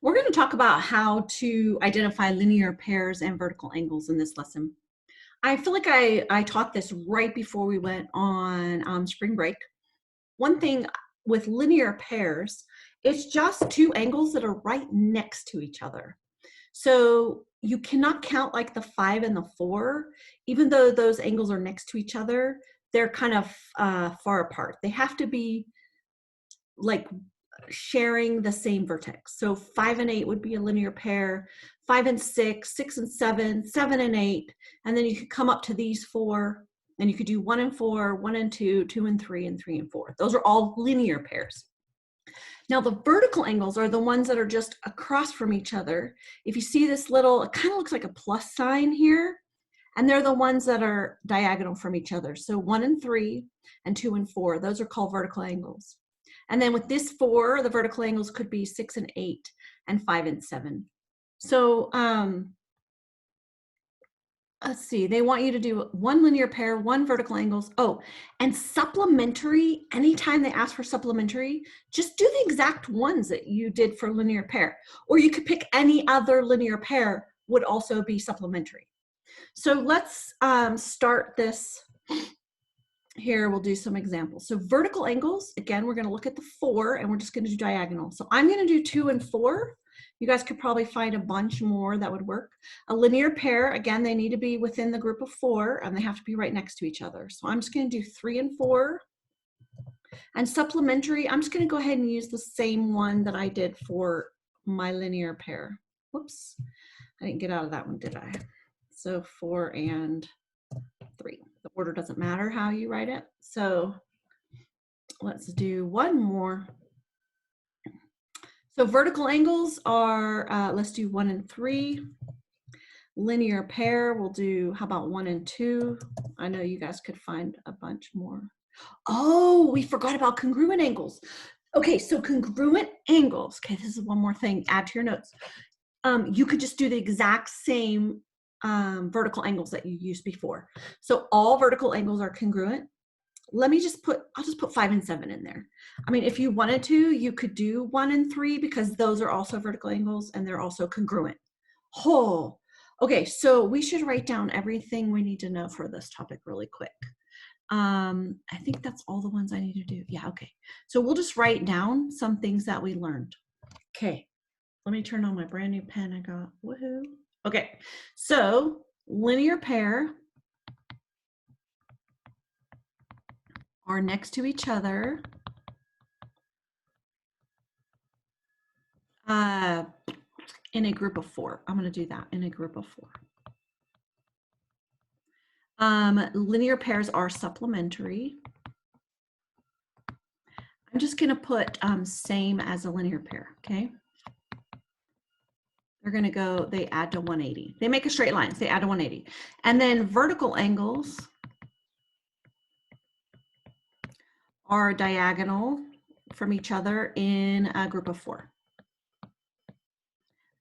We're going to talk about how to identify linear pairs and vertical angles in this lesson. I feel like I taught this right before we went on spring break. One thing with linear pairs, it's just two angles that are right next to each other. So you cannot count like the 5 and the 4, even though those angles are next to each other, they're kind of far apart. They have to be like sharing the same vertex. So 5 and 8 would be a linear pair, 5 and 6, 6 and 7, 7 and 8, and then you could come up to these 4, and you could do 1 and 4, 1 and 2, 2 and 3, and 3 and 4. Those are all linear pairs. Now the vertical angles are the ones that are just across from each other. If you see this little, it kind of looks like a plus sign here, and they're the ones that are diagonal from each other. So 1 and 3 and 2 and 4, those are called vertical angles. And then with this 4, the vertical angles could be 6 and 8 and 5 and 7. So let's see, they want you to do 1 linear pair, 1 vertical angles. Oh, and supplementary, anytime they ask for supplementary, just do the exact ones that you did for linear pair. Or you could pick any other linear pair would also be supplementary. So let's start this. Here, we'll do some examples. So vertical angles, again, we're going to look at the 4 and we're just going to do diagonal. So I'm going to do 2 and 4. You guys could probably find a bunch more that would work. A linear pair, again, they need to be within the group of 4 and they have to be right next to each other. So I'm just going to do 3 and 4. And supplementary, I'm just going to go ahead and use the same one that I did for my linear pair. Whoops, I didn't get out of that one, did I? So 4 and 3. The order doesn't matter how you write it. So let's do one more. So vertical angles are, let's do 1 and 3. Linear pair, we'll do, how about 1 and 2? I know you guys could find a bunch more. Oh, we forgot about congruent angles. Okay, so congruent angles. Okay, this is one more thing, add to your notes. You could just do the exact same vertical angles that you used before. So all vertical angles are congruent. Let me just put, I'll just put 5 and 7 in there. I mean, if you wanted to, you could do 1 and 3 because those are also vertical angles and they're also congruent. Oh, okay, so we should write down everything we need to know for this topic really quick. I think that's all the ones I need to do. Yeah, okay. So we'll just write down some things that we learned. Okay, let me turn on my brand new pen I got. Woohoo. Okay, so linear pair are next to each other in a group of 4. I'm going to do that in a group of 4. Linear pairs are supplementary. I'm just going to put same as a linear pair, okay? They're going to go, they add to 180. They make a straight line, so they add to 180. And then vertical angles are diagonal from each other in a group of 4.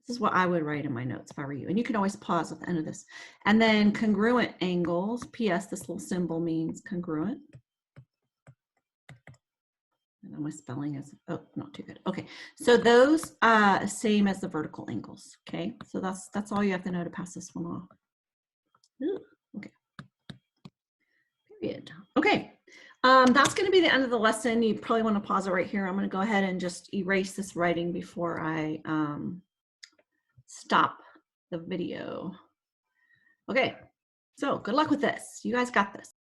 This is what I would write in my notes if I were you. And you can always pause at the end of this. And then congruent angles, P.S. this little symbol means congruent. And my spelling is, oh, not too good. Okay, so those same as the vertical angles. Okay, so that's all you have to know to pass this one off. Ooh, okay. Period. Okay, that's going to be the end of the lesson. You probably want to pause it right here. I'm going to go ahead and just erase this writing before I stop the video. Okay, so good luck with this. You guys got this.